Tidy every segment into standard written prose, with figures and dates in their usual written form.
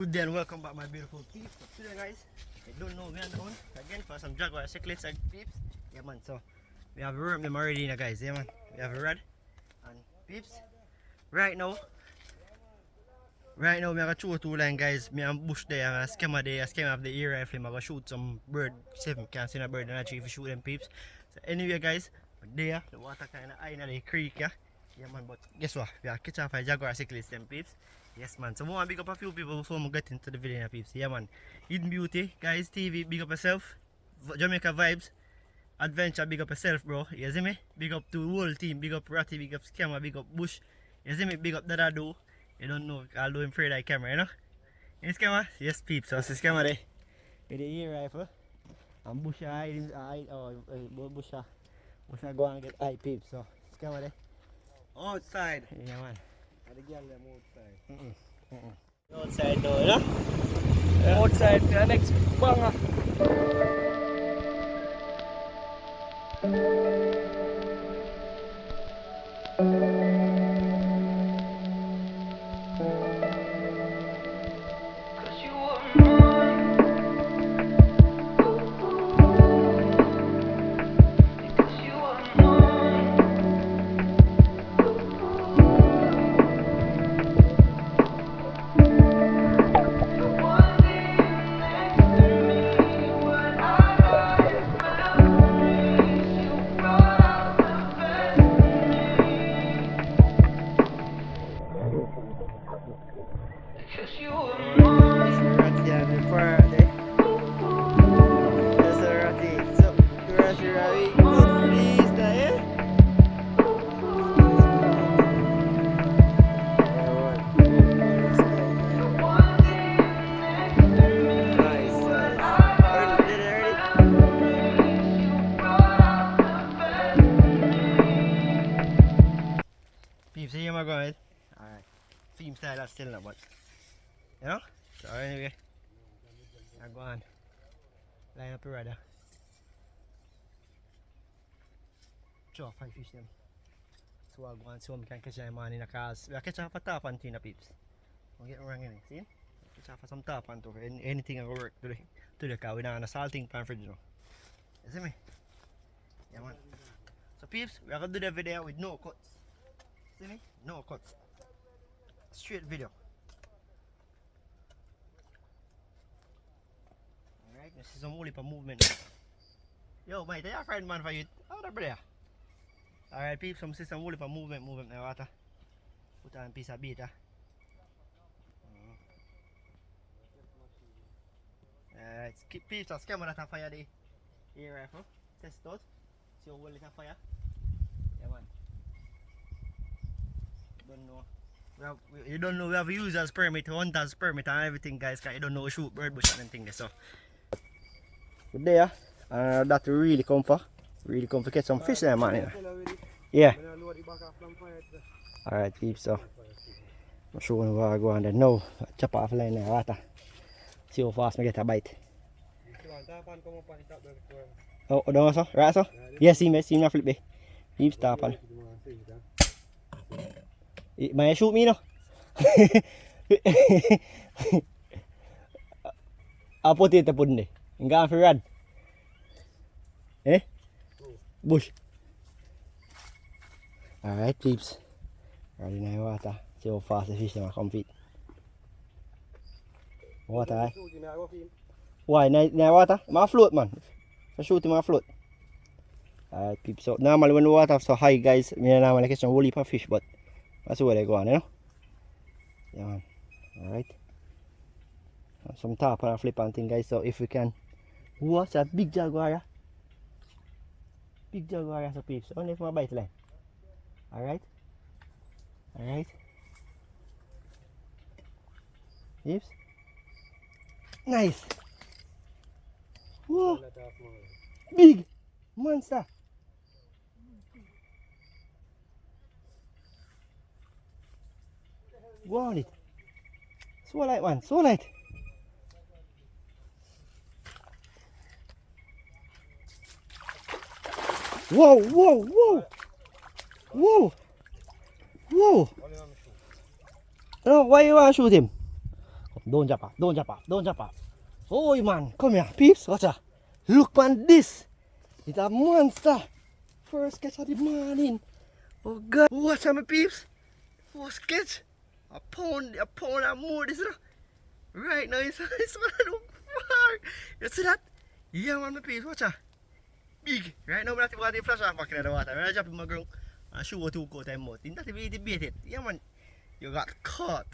Good day and welcome back my beautiful peeps. So today guys, I don't know we are doing again for some jaguar cichlids and peeps. Yeah man, so we have wormed them already now guys, yeah man. We have a red and peeps. Right now we have a show two line guys. Me and bush there, a scammer there, a scammer of the ear rifle. I'm gonna shoot some bird, see if I can see a bird and actually if you shoot them peeps. So anyway guys, there the water kinda high in the creek, yeah. Yeah man, but guess what? We are catch off a jaguar cichlids them peeps. Yes man, so I want to big up a few people before we get into the video peeps. Yeah man, Hidden Beauty, guys TV, big up yourself. Jamaica Vibes, Adventure, big up yourself bro. You see me? Big up to the whole team, big up Ratty, big up Scammer, big up Bush. You see me? Big up Dada Do. You don't know, I'll do him afraid of camera, you know? You Scammer? Yes peeps, so it's Scammer there. With the ear rifle. And Bush Bush go and get eye peeps, so Scammer there. Outside. Yeah man. And the girl them outside. Outside though, you know? Outside for the next banger. Peeps, see my going. Alright. Theme style that's still not but you know? So anyway. I go on. Line up your radar. Draw 5 fish them. So I'll go on so we can catch them man in the cars. We are catching off a top and tina peeps. Don't get me wrong in it. See? Catch off some top and anything will work to the car. We don't have a salting pan fridge now. You see me? Yeah man. So peeps, we are gonna do the video with no cuts. See me? No cuts. Straight video. Alright, this is some woolly movement. Yo mate, are you a friend man for you? How the brother? Alright peeps, some system woolly movement in the water. Put on a piece of bait. Alright, peeps, a scammer that a fire the air rifle. Test out. See how well it a fire. Yeah man. Don't know. You don't know we have users permit, hunters permit and everything guys, cause you don't know shoot bird bush and things so. Good day, that really comfort. Really comfort. Catch some fish there man. Yeah. Alright peeps, so I'm showing you where I go on there now. Chop off line there water. See how fast I get a bite. Oh, don't so? Right so? Yeah, see me flip me. Peeps tap on. May shoot me no? I'll put it in there. I'm going for rad. Eh? Bush. Alright peeps. Ready in the water. See how fast the fish are come feet. Water eh? Why? In the water? I'm float man. I shoot him float. Alright peeps. So normally when the water is so high guys, I normally catch some woolly fish but that's where they go on, you know? Yeah man. Alright. Some top and a flip and thing guys, so if we can. What's that big jaguar? Big jaguar so peeps. Only if my bite line. Alright? Alright. Peeps? Nice! Whoa! Big! Monster! Go on it. So light man, so light. Whoa, whoa, whoa. Whoa. Whoa. No, why you want to shoot him? Don't jump off, don't jump off, don't jump off. Oh man, come here, peeps, watch out. Look man this. It's a monster. First catch of the morning. Oh god. Watch out my peeps. First catch. A pound and more this now. Right now it's one look far. You see that? Yeah man my peeps, watch out. Big. Right now I'm not going to flash off back in the water. I'm going to jump in my ground and show what 2 coat time out. Didn't that be debated? Yeah man. You got caught.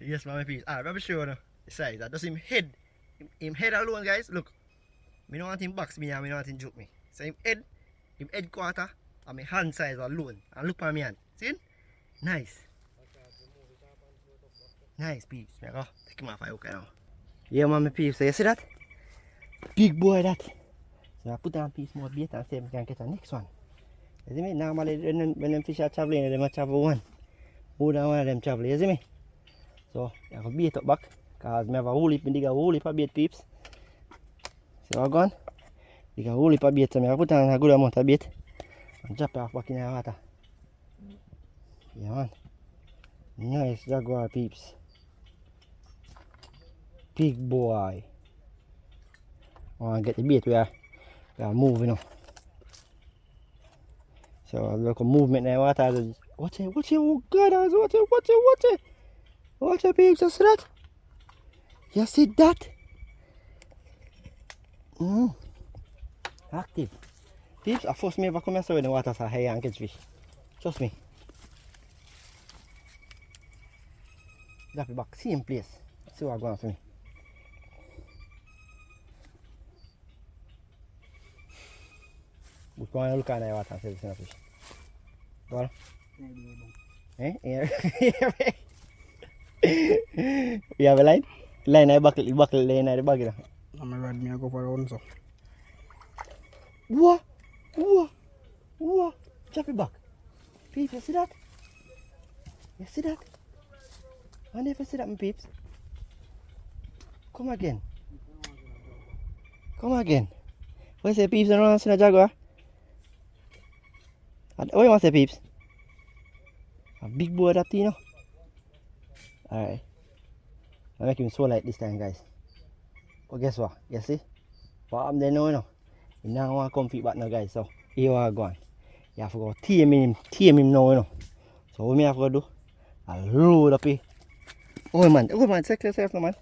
Yes man my peeps. Alright, I'm sure now. Besides, that does him head. Him head alone guys, look. I don't want him box me and I don't want him juke me. So him head quarter and my hand size alone. And look at me hand. See? Nice. Nice peeps. I go take him off I hook now. Yeah man my peeps, so you see that? Big boy that. So I put on piece more bait and see if I can catch the next one. You see me? Normally when them fish are traveling, they must travel one. More than one of them travel, you see me? So I have bait up back. Because I have a whole heap, I dig a whole heap of bait peeps. See what I'm going? Dig a whole heap of bait, so I put on a good amount of bait. And drop it off back in the water. Yeah man. Nice jaguar peeps. Big boy. I want to get the bait we are moving now. So look at movement in the water. Watch it, oh god, watch it. Watch it peeps, you see that? You see that? Active. Peeps, I first me ever come here in the water so high and catch fish. Trust me. Drop it back, same place. See what's going on for me. We go and look at the water and see if there's fish. Go on. Eh? You have a line? Line I buckle line at the bag. I'm a rod me I go for a run so. What? Drop it back. Peeps, you see that? You see that? I never see that, my peeps. Come again. What say peeps? I don't want to see the jaguar. What you want to say peeps? A big boy that you know. Alright. I make him so light this time guys. But guess what? You see? What I'm there now, you know? He now want to come feet back now guys. So here we are going. You have to go tame him now, you know. So what me have to do? I load up here. Oh man, check yourself now man.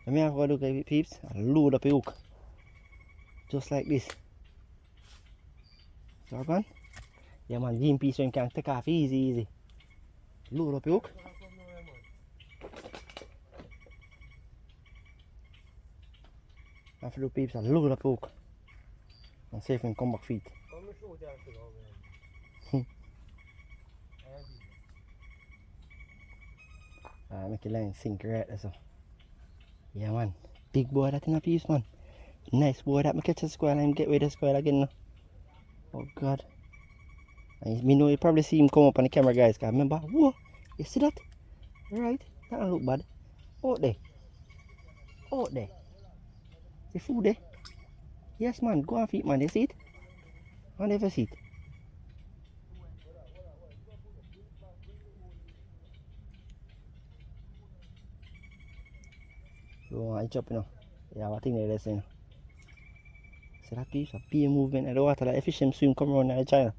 What me have to do peeps? I load up a hook. Just like this. So we're gone. Yeah man, Jim piece so you can take off easy. Load up a hook. Have to do peeps and load up a hook. And see if we can come back feet. Make the line sink right there so. Yeah man, big boy that in a piece man. Nice boy that me catch a squirrel and get with the squirrel again now. Oh god. And me know you probably see him come up on the camera guys, cause remember, whoa, you see that? Right, that don't look bad. Out there. The food there. Yes man, go and feed man, you see it? I never see it. So I chop you know. Yeah, what thing there is you know. See that piece? A pea movement in the water, like the fish them swim come around in the channel.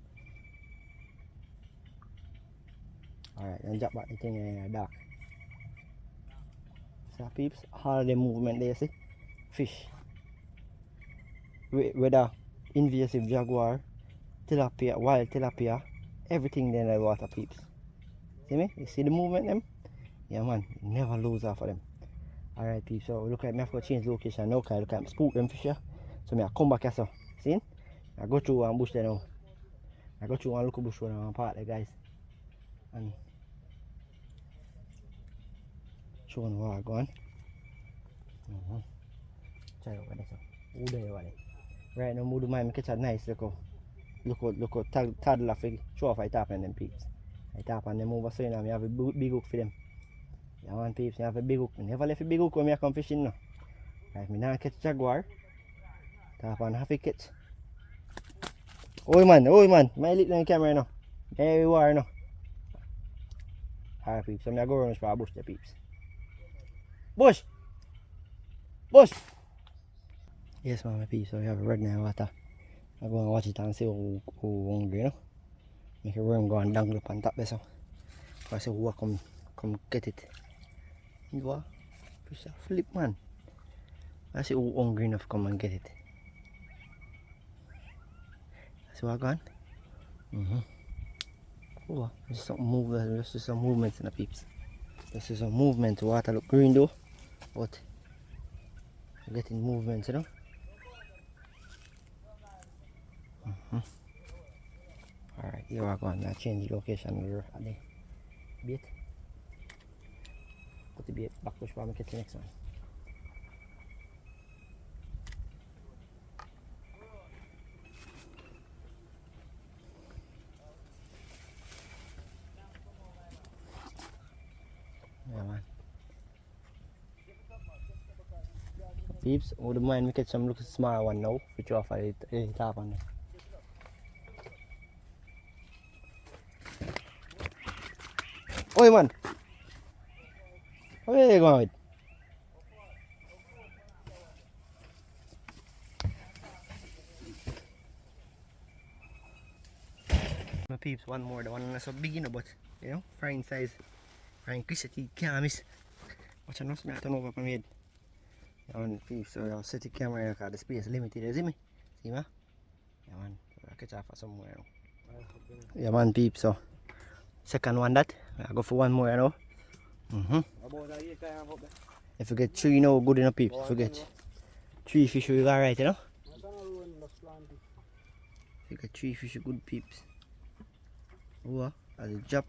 Alright, then drop back the thing in the dark. See that peeps? All the movement there, see? Fish. Whether invasive jaguar, tilapia, wild tilapia, everything there in the water peeps. See me? You see the movement them? Yeah man, you never lose off of them. Alright peeps, so look like me have to change location now because I look like I spook them fish here. So I come back here so. See? I go through one bush there now. I go through one local bush one and part there guys. And show them where I go on. Try over there so. Who there over there? Right now, I mind catch a nice look out toddler for show off I tap on them peeps. I tap on them over so you know I have a big hook for them. Yeah man peeps, I have a big hook. I never left a big hook when I come fishing now. Like me now catch jaguar. Tap on half a catch. Oh man, my little camera now. There you are now. Alright peeps, so I go around for a bush there peeps. Bush! Bush! Yes man, my peeps, so we have a red now water. I go and watch it and see who hungry, you know. Make a worm go and dangle up on top there so. I say who come get it. You what? Just a flip man. I see who hungry enough come and get it. See what gone? Oh, there's something moving, there's some movement in the peeps. There's some movement, the water look green though, but we're getting movement, you know. Alright, here I go, I change the location of the bait. Put the bait back push for me catch the next one. Yeah man. Peeps, wouldn't mind we catch some little small one now, which off at the top on there. Oi man! Where are you going with? My peeps, one more, the one that's so big, you know, but you know, frying size. Frying Chris at the can't miss. Watch out, not turn over my head. Yeah, man, peeps, so I'll set the camera here because the space is limited, you see me? See me? Yeah, man, I'll catch off somewhere now. Yeah, man, peeps, so second one that. I'll go for one more, you know. If you get three, you know, good enough, peeps. If you get three fish, you're alright, you know? If you get three fish, you're good, peeps. Oh, as a job.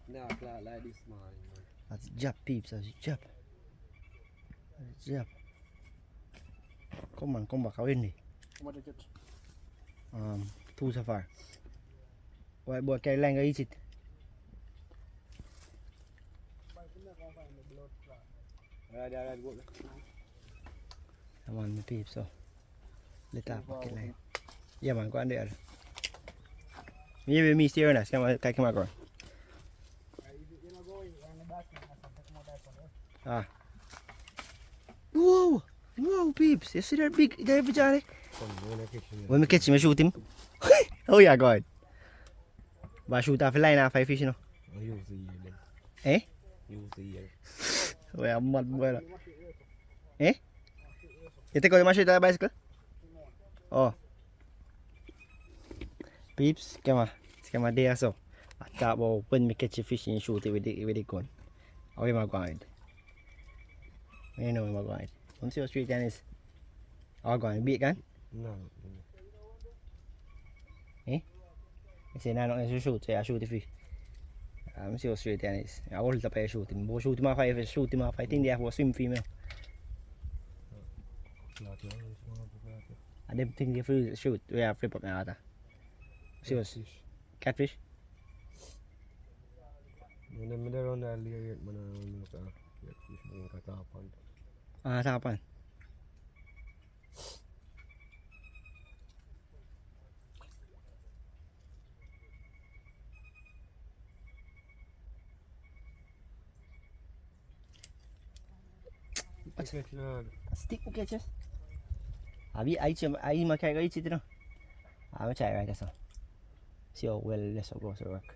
No, like this morning, man. That's jab peeps, that's jab. That's jab. Come on, come back, how windy. How much you catch? 2 so far. Why boy carry line go eat it? Alright, go. Come on, my peeps, so let up bucket line. Yeah man, go on there. Me steering us, come on, take him out. Ah. Whoa! Whoa, peeps! You see that big Johnny? When we catch him, I shoot him. Oh yeah, go ahead. But I shoot off a line off 5 fish, you know. Use the ear then. Eh? Use the ear. Well, I'm mad boy. Eh? You take out your machine to the bicycle? Oh. Peeps, come on there so. I thought about when we catch a fish and shoot it with the gun. How am I going? You know where I'm going. Come see how straight that is. How going? Beat gun? No. Eh? I say no, not to shoot, so I shoot the fish. I'm see how straight that is. I hold up and shoot him. But shoot him off, if I shoot him off, I think they have a swim for me. I didn't think they will shoot. We have flip up my water. See what's catfish? When they're on that layer, man, I look at catfish, man, I top on. Top on. Stick mo catches? I makai guys itu no. I'm try right so. See how well this goes to work.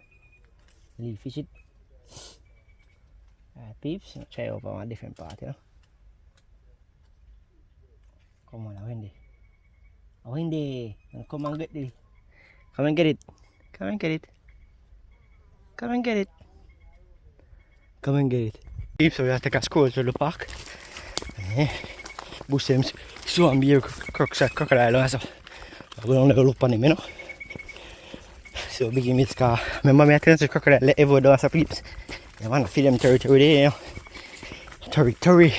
Leave fish it. Peeps, try over a different part, you know. Come on, Wendy. Wendy, come and get it. Come and get it. Come and get it. Come and get it. Come and get it. Peeps, so we have to take a stroll through the park. Bush them so and be crocodile also. I'm going to level up on him, you know. So big in this car. Remember me I tell you crocodile let everyone do as a peeps. You want to feed them territory there, you know. Territory.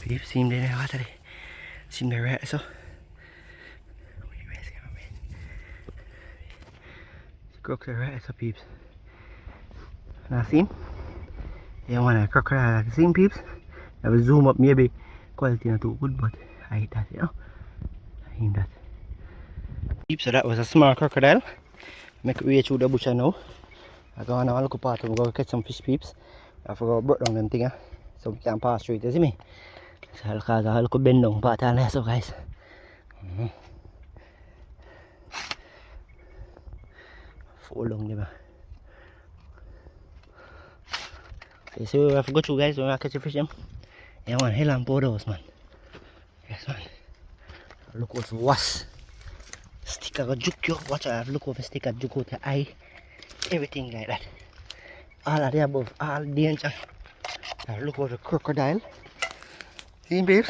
Peeps, see him there in the water there. See him there right so. Crocodile right so peeps. Now see him? Yeah man, a crocodile. See him peeps? I will zoom up maybe quality not too good but I hate that, you know. I hate that. Peeps, so that was a small crocodile. Make way through the bush now. I go on a look part and go catch some fish peeps. I forgot to break down them thing so we can pass through it, you see me? So I'll look bend down part and so guys. Fall down there. Okay, so we have to go through guys when I catch a fish them. Yeah man, hell and pour those man. Yes man. Look what's was. Stick a juke you. Watch out, look over stick a juke out your eye. Everything like that. All of the above, all danger. Now look over the crocodile. See babes?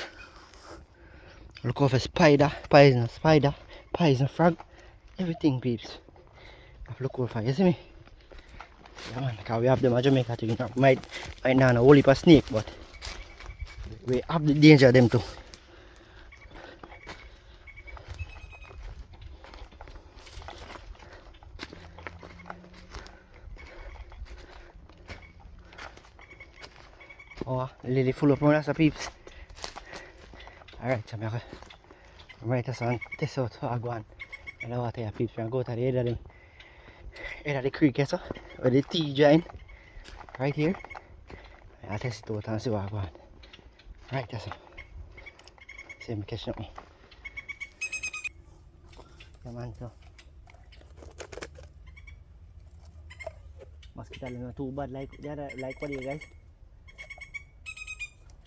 Look over spider, poison spider, poison frog. Everything peeps. Look over, you see me? Yeah man, because we have them at Jamaica too. You know, might not a whole heap of snake, but we have the danger of them too. Oh, lily full of piranhas peeps. Alright, so I'm ready to test out how I go on. And the water here peeps, we're going to go to the end of the creek so, where the T join. Right here. I'll test it out and see what I go on. Right, so. See me catch nothing. Come on, so. Mosquito not too bad like the other, like what do you guys?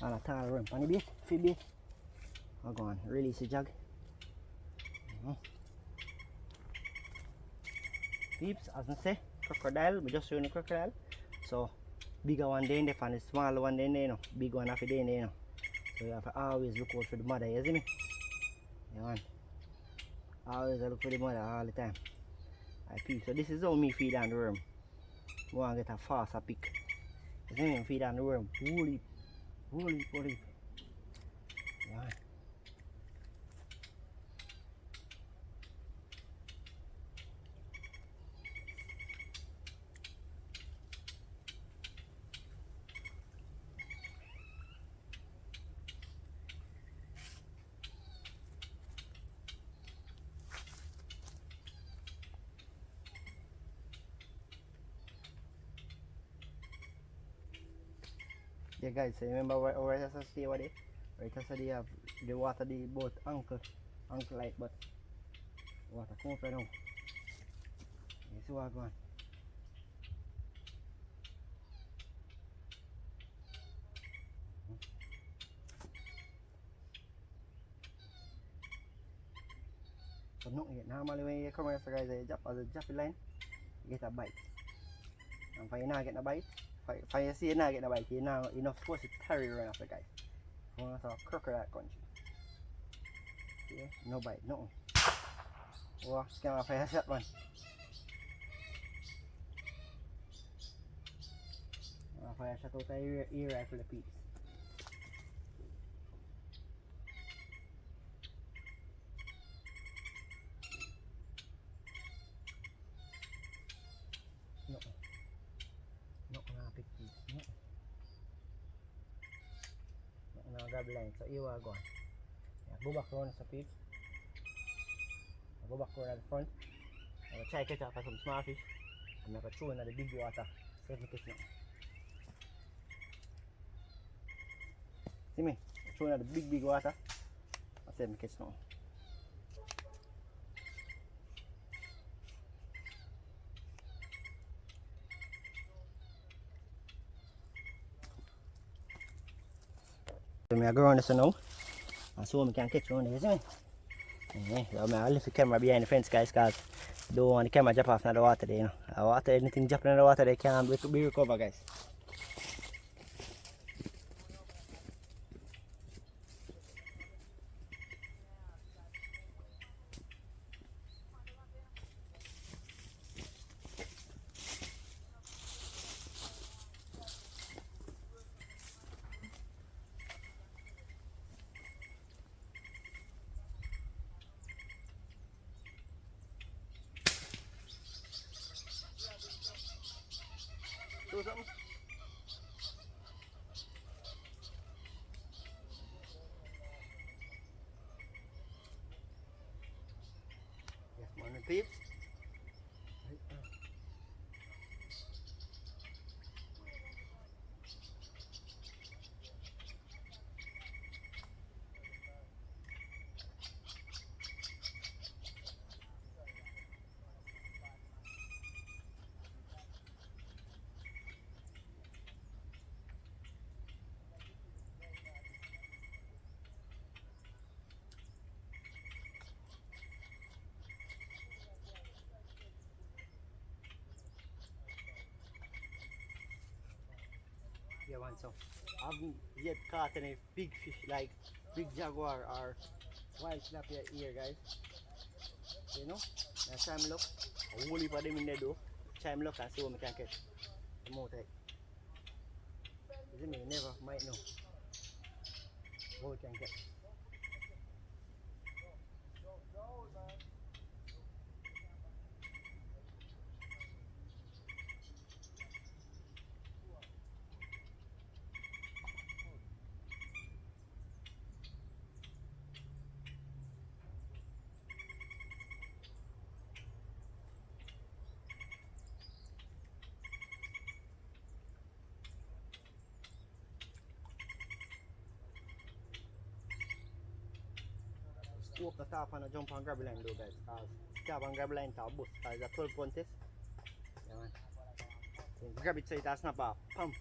And a tall worm. On the bait, feed bait. I'll go on, release the jug. Peeps, as I say, crocodile, we just showing the crocodile. So, bigger one day in there and the small one day in there, you know. Big one half a day in there, you know. So you have to always look out for the mother, you see me? Yeah man. Always look for the mother all the time. Alright peeps, so this is how me feed on the worm. I want to get a faster pick. You see me feed on the worm. Holy. Yeah. Yeah guys, so remember where I just stay over there? Right so they have the water the boat ankle like but water come up right now. You see what going? So nothing yet. Normally when you come here so guys you drop as a jappy line, you get a bite. And if you not get a bite, if you see you not get a bite, you not enough supposed to carry around after guys. You want to crocodile country. Yeah, no bite, nothing. Wow, scam a fire shot man. Fire shot out the ear rifle the peeps. Nothing. Nothing na pick peeps. Nothing. Nothing na grab line. So you are going. Yeah, go back around sa peeps. Go back around at the front. I'm going to try to catch up for some small fish. I'm going to throw in the big water. See if I catch nothing. See me? I throw in the big water. I see if I catch nothing. So I go around this now. And so I can catch around there, you see me? Yeah, so I'll lift the camera behind the fence guys because I don't want the camera drop off in the water there, you know. The water, anything dropping in the water they can't be recovered guys. Morning peeps. Yeah, one so I haven't yet caught any big fish like big jaguar or wild tilapia here, guys. You know, next time look, a whole heap of them in there though. Time look and see what we can catch. The more take. You see me, you never might know what we can get. Scoop the top and jump and grab the line though, guys. Stab and grab the line to a bus. It's a 12 pound test. Yeah, man. Then grab it so it snap off. Pam.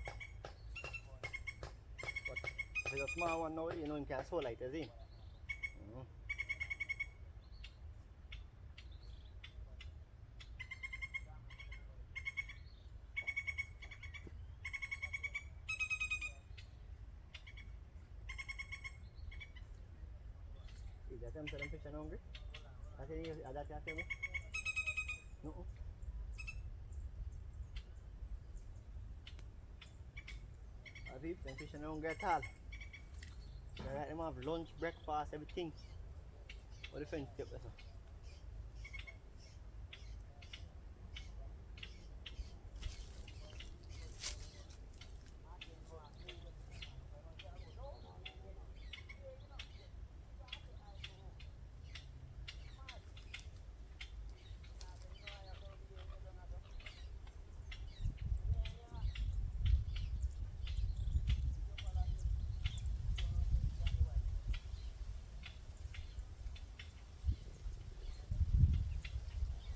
But if it's a small one now, you know, you can so light as in. Is that them fish are hungry? That's it, that's it, me? No. I think them fish are hungry at all. They like them have lunch, breakfast, everything. What the fence tip that's all.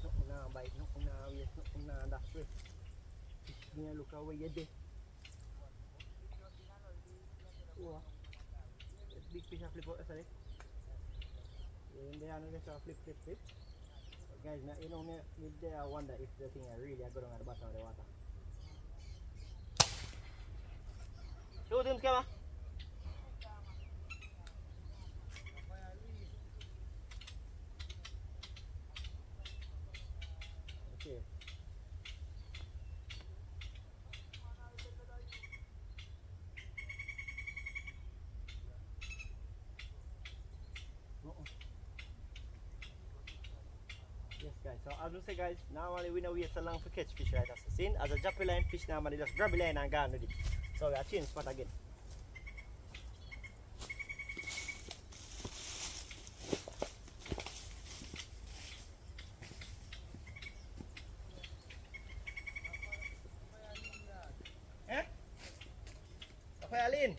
Nothing now bite, nothing now yes, nothing now that way. Fish me look away you there. Oh, that big fish a flip out yesterday. In there and just a flip. But guys, you know me there I wonder if the thing really go down at the bottom of the water. Shoot him, Skema. Okay. Yes guys, so as we say guys, normally we know wait so long for catch fish right as a sin. As a drop line fish normally just grab the line and go with it. So we are change spot again. Eh? Okay, Alin.